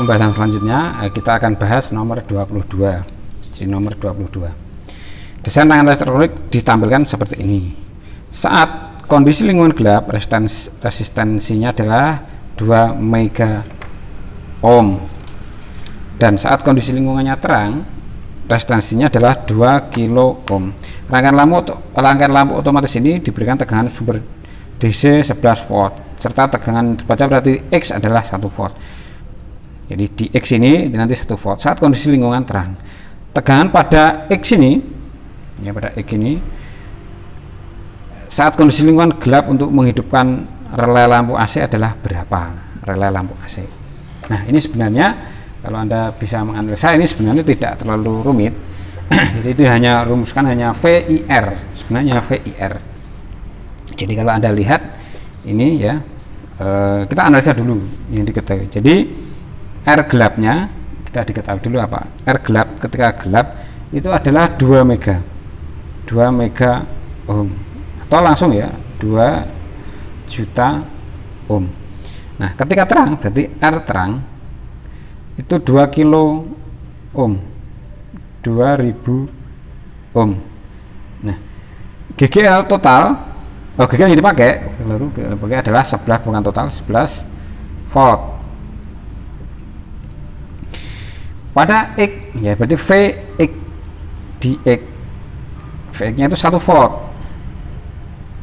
pembahasan selanjutnya kita akan bahas nomor 22. Jadi nomor 22. Desain tangan elektronik ditampilkan seperti ini. Saat kondisi lingkungan gelap, resistensinya adalah 2 mega ohm. Dan saat kondisi lingkungannya terang, resistensinya adalah 2 kilo ohm. Rangkaian lampu otomatis ini diberikan tegangan sumber DC 11 volt serta tegangan terbaca berarti X adalah 1 volt. Jadi di X ini nanti 1 volt saat kondisi lingkungan terang. Tegangan pada X ini, ya pada X ini, saat kondisi lingkungan gelap untuk menghidupkan relay lampu AC adalah berapa? Relay lampu AC. Nah, ini sebenarnya kalau Anda bisa menganalisa ini sebenarnya tidak terlalu rumit. Jadi itu hanya rumuskan hanya VIR, sebenarnya VIR. Jadi kalau Anda lihat ini ya, kita analisa dulu yang diketahui. Jadi R gelapnya kita diketahui dulu apa? R gelap ketika gelap itu adalah 2 mega ohm atau langsung ya 2 juta ohm. Nah, ketika terang berarti R terang itu 2 kilo ohm, 2000 ohm. Nah, GGL total, GGL yang dipakai adalah 11, bukan total 11 volt. Pada X ya berarti VX di X, VX nya itu 1 volt.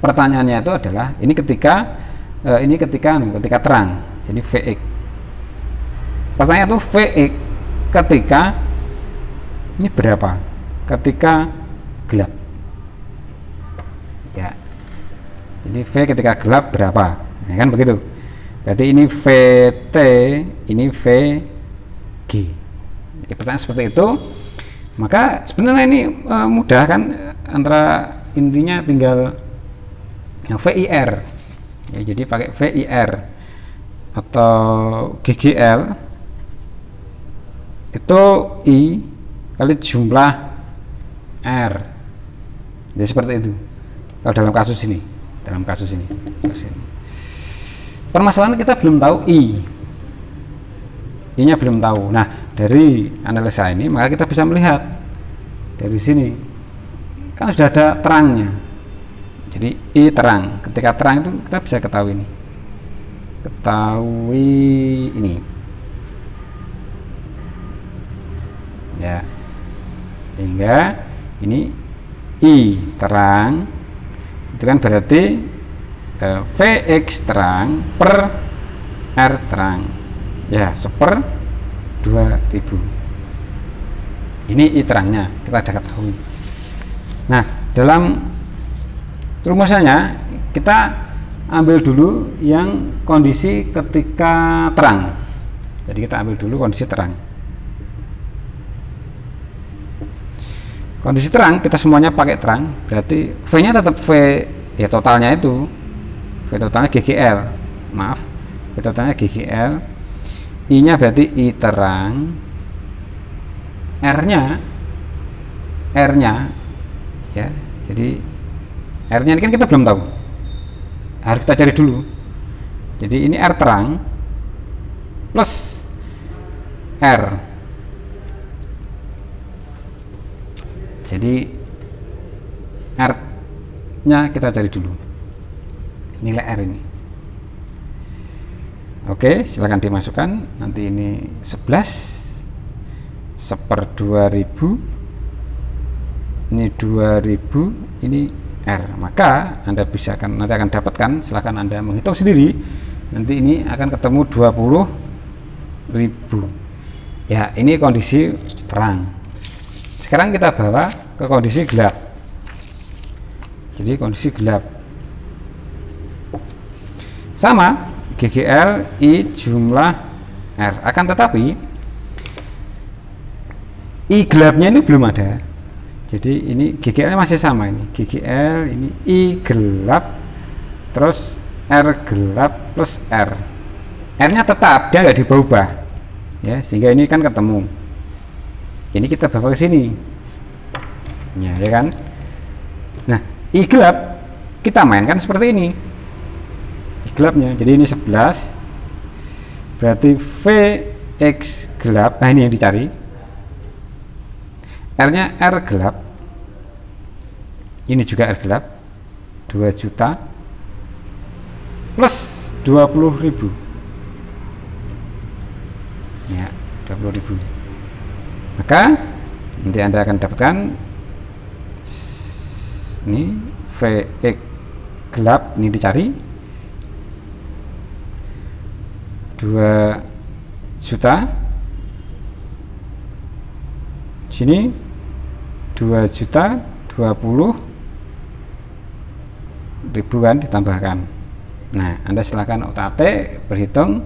Pertanyaannya itu adalah ini ketika terang, jadi VX. Pertanyaan itu VX ketika ini berapa? Ketika gelap. Ya. Jadi V ketika gelap berapa? Ya kan begitu. Berarti ini VT, ini VG. Ya, pertanyaan seperti itu, maka sebenarnya ini mudah kan, antara intinya tinggal VIR ya, jadi pakai VIR atau GGL itu I kali jumlah R, jadi seperti itu kalau dalam kasus ini. Permasalahan kita belum tahu I nya belum tahu. Nah, dari analisa ini maka kita bisa melihat dari sini kan sudah ada terangnya, jadi I terang. Ketika terang itu kita bisa ketahui ini ya, sehingga ini I terang itu kan berarti VX terang per R terang ya, 1/2000. Ini I terangnya kita ada ketahui. Nah, dalam rumusannya kita ambil dulu yang kondisi ketika terang. Jadi kita ambil dulu kondisi terang. Kondisi terang kita semuanya pakai terang, berarti V nya tetap V ya, totalnya itu V totalnya GGL, maaf, V totalnya GGL. I nya berarti I terang, R nya ya, jadi R nya ini kan kita belum tahu, harus kita cari dulu. Jadi ini R terang plus R, jadi R nya kita cari dulu nilai R ini. Oke, silahkan dimasukkan. Nanti ini 11 1/2000, ini 2000, ini R. Maka Anda bisa nanti akan dapatkan, silahkan Anda menghitung sendiri. Nanti ini akan ketemu 20.000. Ya, ini kondisi terang. Sekarang kita bawa ke kondisi gelap. Jadi kondisi gelap sama GGL I jumlah R, akan tetapi I gelapnya ini belum ada. Jadi ini GGL nya masih sama, ini GGL, ini I gelap terus R gelap plus R nya tetap, dia nggak diubah ya, sehingga ini kan ketemu. Ini kita bawa ke sini ya kan. Nah, I gelap kita mainkan seperti ini gelapnya, jadi ini 11 berarti V X gelap, nah ini yang dicari, R nya R gelap, ini juga R gelap, 2 juta plus 20.000 ya, 20.000. Maka nanti Anda akan dapatkan ini VX gelap, ini dicari 2 juta, sini 2 juta 20.000 kan ditambahkan. Nah, Anda silahkan otak-atik berhitung,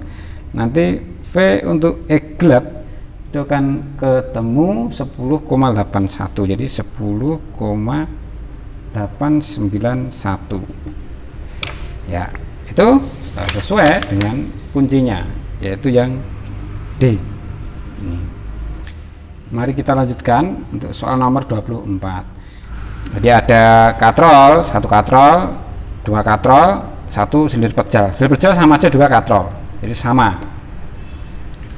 nanti V untuk X gelap itu akan ketemu 10,81, jadi 10,891 ya, itu sesuai dengan kuncinya, yaitu yang D. Mari kita lanjutkan untuk soal nomor 24. Jadi ada katrol, 1 katrol, 2 katrol, 1 silindir pejal. Silindir pejal sama aja 2 katrol, jadi sama.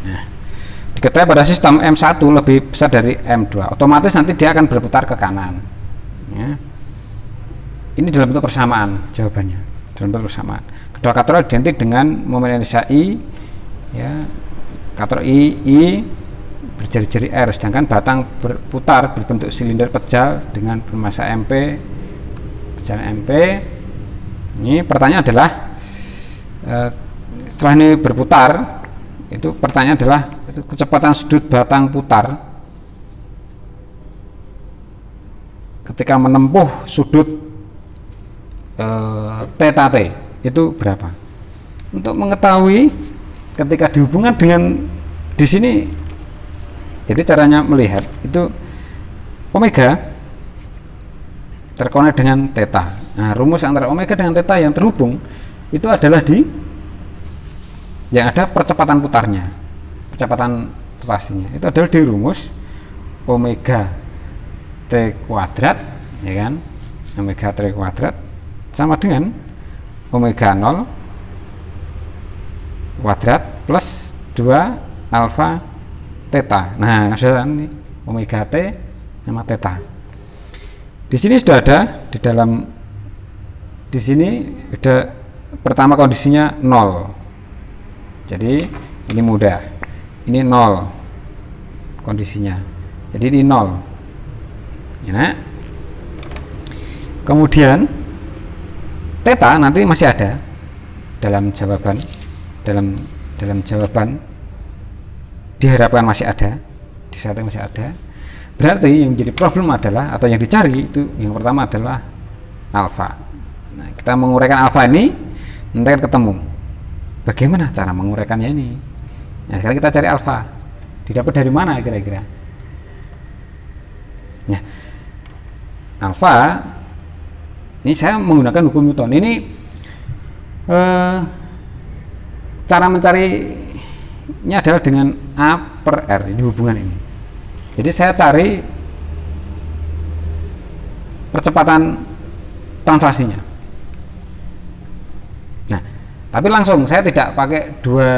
Nah, diketahui pada sistem M1 lebih besar dari M2, otomatis nanti dia akan berputar ke kanan ya. Ini dalam bentuk persamaan jawabannya, dalam bentuk persamaan. Kedua katrol identik dengan momen inersia I ya, katrol I berjari-jari R, sedangkan batang berputar berbentuk silinder pejal dengan bermassa MP, berjalan MP. Ini pertanyaan adalah setelah ini berputar, itu pertanyaan adalah itu kecepatan sudut batang putar ketika menempuh sudut theta t itu berapa. Untuk mengetahui ketika dihubungkan dengan di sini, jadi caranya melihat itu omega terkonek dengan theta. Nah, rumus antara omega dengan theta yang terhubung itu adalah di yang ada percepatan putarnya, percepatan rotasinya itu adalah di rumus omega t kuadrat ya kan, omega t kuadrat sama dengan omega 0 kuadrat plus 2 alfa theta. Nah, sudah ini omega t sama theta. Di sini sudah ada di dalam, di sini ada pertama kondisinya 0. Jadi ini mudah, ini 0 kondisinya, jadi ini 0 ya, nah. Kemudian theta nanti masih ada dalam jawaban, dalam jawaban diharapkan masih ada, di saat masih ada. Berarti yang menjadi problem adalah, atau yang dicari itu yang pertama adalah alfa. Nah, kita menguraikan alfa ini nanti akan ketemu. Bagaimana cara menguraikannya ini? Nah, sekarang kita cari alfa. Didapat dari mana kira-kira? Nah, alfa ini saya menggunakan hukum Newton. Ini cara mencarinya adalah dengan A per R, ini hubungan ini. Jadi saya cari percepatan translasinya. Nah, tapi langsung saya tidak pakai dua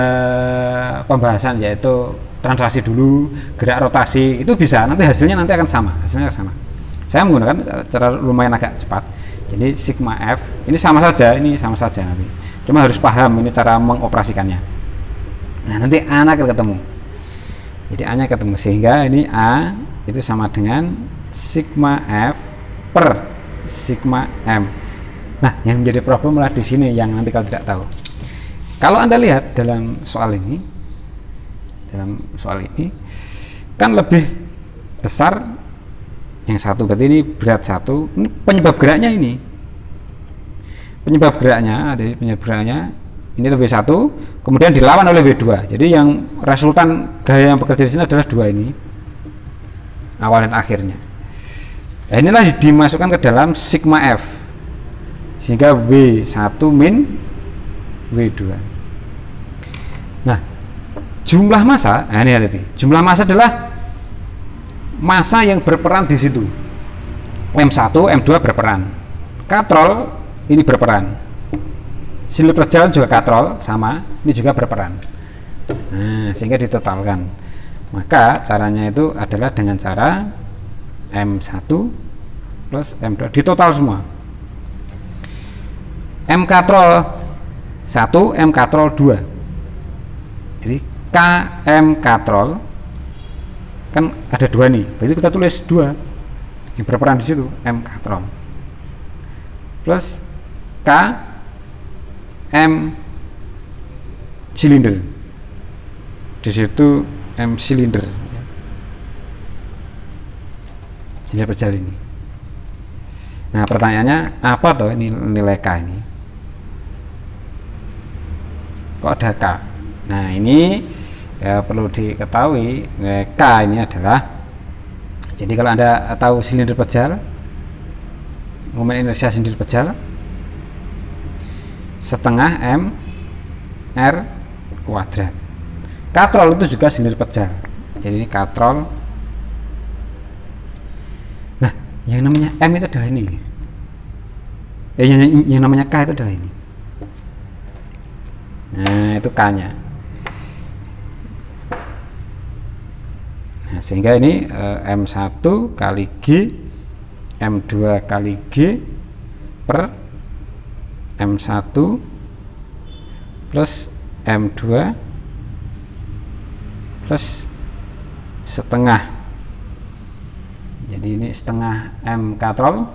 pembahasan, yaitu translasi dulu, gerak rotasi, itu bisa, nanti hasilnya nanti akan sama, hasilnya sama. Saya menggunakan cara lumayan agak cepat. Jadi sigma F ini sama saja, nanti. Cuma harus paham ini cara mengoperasikannya. Nah, nanti A akan ketemu. Jadi A nya ketemu, sehingga ini A itu sama dengan sigma F per sigma M. Nah, yang menjadi problem malah di sini yang nanti kalau tidak tahu. Kalau Anda lihat dalam soal ini kan lebih besar yang satu, berarti ini berat 1. Ini penyebab geraknya ini. Penyebab geraknya ini lebih 1, kemudian dilawan oleh W2. Jadi yang resultan gaya yang bekerja di sini adalah 2 ini, awal dan akhirnya. Nah, inilah dimasukkan ke dalam sigma F, sehingga W1 min W2. Nah, jumlah massa, nah ini hati-hati. Jumlah massa adalah massa yang berperan di situ. M1, M2 berperan. Katrol ini berperan. Silir perjalanan juga katrol sama, ini juga berperan. Nah, sehingga ditotalkan. Maka caranya itu adalah dengan cara M1 plus M2 ditotal semua. M katrol 1, M katrol 2. Jadi KM katrol kan ada 2 nih, berarti kita tulis 2 yang berperan di situ, M katrol plus K M silinder, di situ M silinder, silinder pejal ini. Nah, pertanyaannya apa toh ini nilai K ini? Kok ada K? Nah, ini ya perlu diketahui, nilai K ini adalah, jadi kalau Anda tahu silinder pejal, momen inersia silinder pejal setengah M R kuadrat. Katrol itu juga silinder pejal, jadi ini katrol. Nah, yang namanya M itu adalah ini, yang namanya K itu adalah ini. Nah, itu K nya. Nah, sehingga ini M1 kali G, M2 kali G per M1 plus M2 plus setengah. Jadi ini setengah M katrol,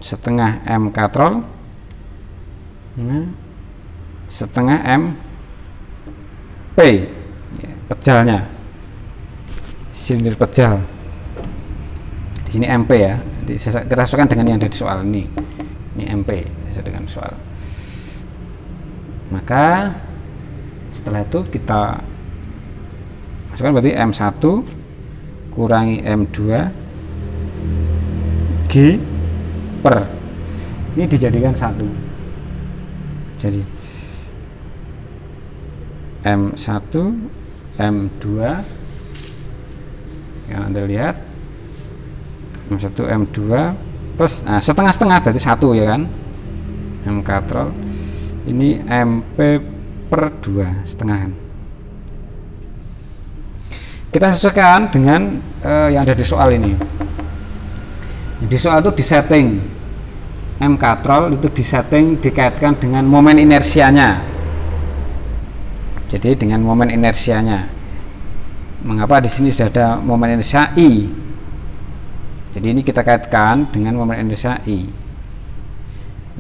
setengah M katrol, setengah M P, ya, pejalnya, silinder pejal. Di sini MP ya. Kita sesuaikan dengan yang ada di soal ini. Ini MP sesuai dengan soal. Maka setelah itu kita masukkan, berarti M1 kurangi M2 G per, ini dijadikan 1. Jadi M1 M2 yang Anda lihat, M1 M2 plus setengah-setengah berarti 1 ya kan, M katrol. Ini MP per 2 setengahan. Kita sesuaikan dengan yang ada di soal ini. Di soal itu disetting M katrol itu disetting dikaitkan dengan momen inersianya. Jadi dengan momen inersianya. Mengapa di sini sudah ada momen inersia I? Jadi ini kita kaitkan dengan momen inersia I,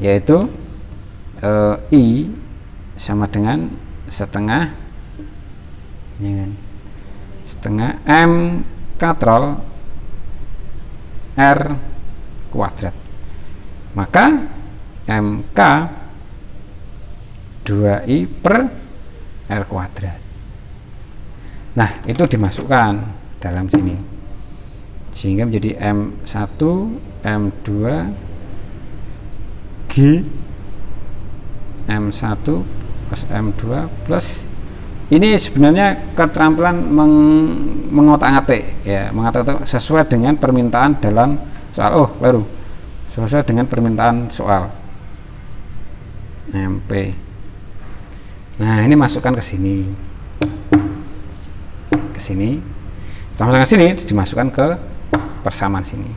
yaitu I sama dengan setengah, ya kan? Setengah M katrol R kuadrat. Maka MK 2I per R kuadrat. Nah, itu dimasukkan dalam sini, sehingga menjadi M1 M2 G M1 plus M2 plus, ini sebenarnya keterampilan mengotak-atik ya, mengotak-atik sesuai dengan permintaan dalam soal. Oh, baru sesuai dengan permintaan soal MP. Nah, ini masukkan ke sini, ke sini. Setelah masukkan ke sini, dimasukkan ke persamaan sini.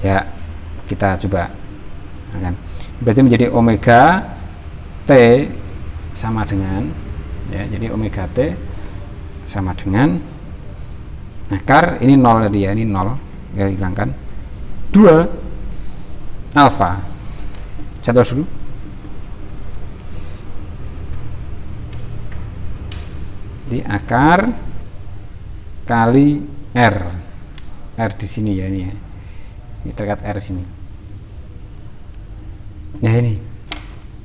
Ya, kita coba. Nah, kan? Berarti menjadi omega T sama dengan, ya, jadi omega T sama dengan akar ini 0 tadi ya, ini 0 ya, hilangkan 2 alfa. Saya tulis dulu. Di akar kali R. R di sini ya, ini ya. Ini terkait R sini. Nah, ini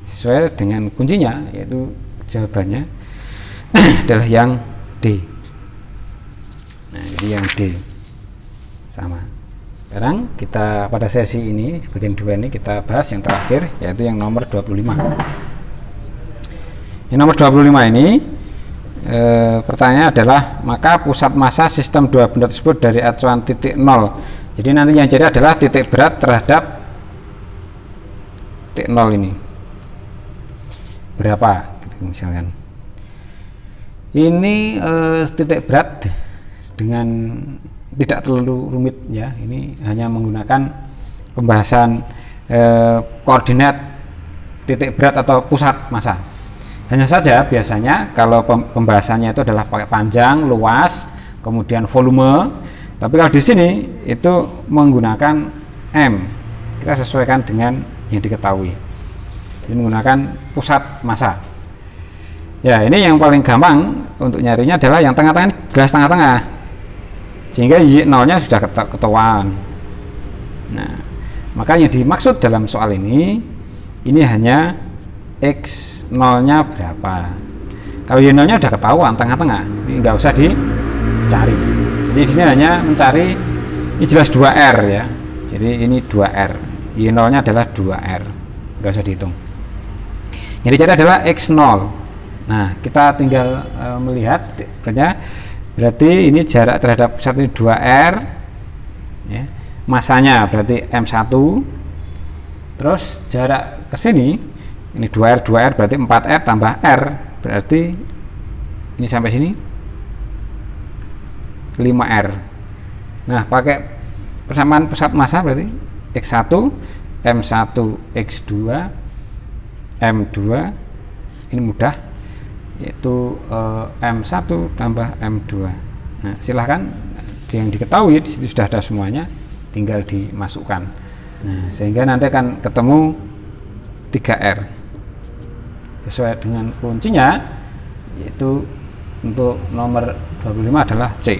sesuai dengan kuncinya, yaitu jawabannya adalah yang D. Nah, ini yang D sama. Sekarang kita pada sesi ini, bagian 2 ini kita bahas yang terakhir, yaitu yang nomor 25. Yang nomor 25 ini pertanyaan adalah, maka pusat massa sistem dua benda tersebut dari acuan titik 0. Jadi nanti yang jadi adalah titik berat terhadap titik 0 ini berapa. misalkan. Ini titik berat dengan tidak terlalu rumit ya. Ini hanya menggunakan pembahasan koordinat titik berat atau pusat massa. Hanya saja biasanya kalau pembahasannya itu adalah pakai panjang, luas, kemudian volume. Tapi kalau di sini itu menggunakan M. Kita sesuaikan dengan yang diketahui. Ini menggunakan pusat massa. Ya, ini yang paling gampang untuk nyarinya adalah yang tengah-tengah, jelas tengah-tengah. Sehingga Y0-nya sudah ketahuan. Nah, maka yang dimaksud dalam soal ini hanya X0-nya berapa. Kalau Y0-nya sudah ketahuan tengah-tengah, ini nggak usah dicari. Jadi di sini hanya mencari, ini jelas 2R ya. Jadi ini 2R. Y0-nya adalah 2R. Nggak usah dihitung. Yang dicari adalah X0. Nah, kita tinggal melihat berarti ini jarak terhadap pusat ini 2R ya. Masanya berarti M1. Terus jarak ke sini ini 2R berarti 4R tambah R berarti ini sampai sini 5R. Nah, pakai persamaan pusat massa berarti X1 M1 X2 M2 ini mudah, yaitu M1 tambah M2. Nah, silahkan yang diketahui di situ sudah ada semuanya, tinggal dimasukkan. Nah, sehingga nanti akan ketemu 3R sesuai dengan kuncinya, yaitu untuk nomor 25 adalah C.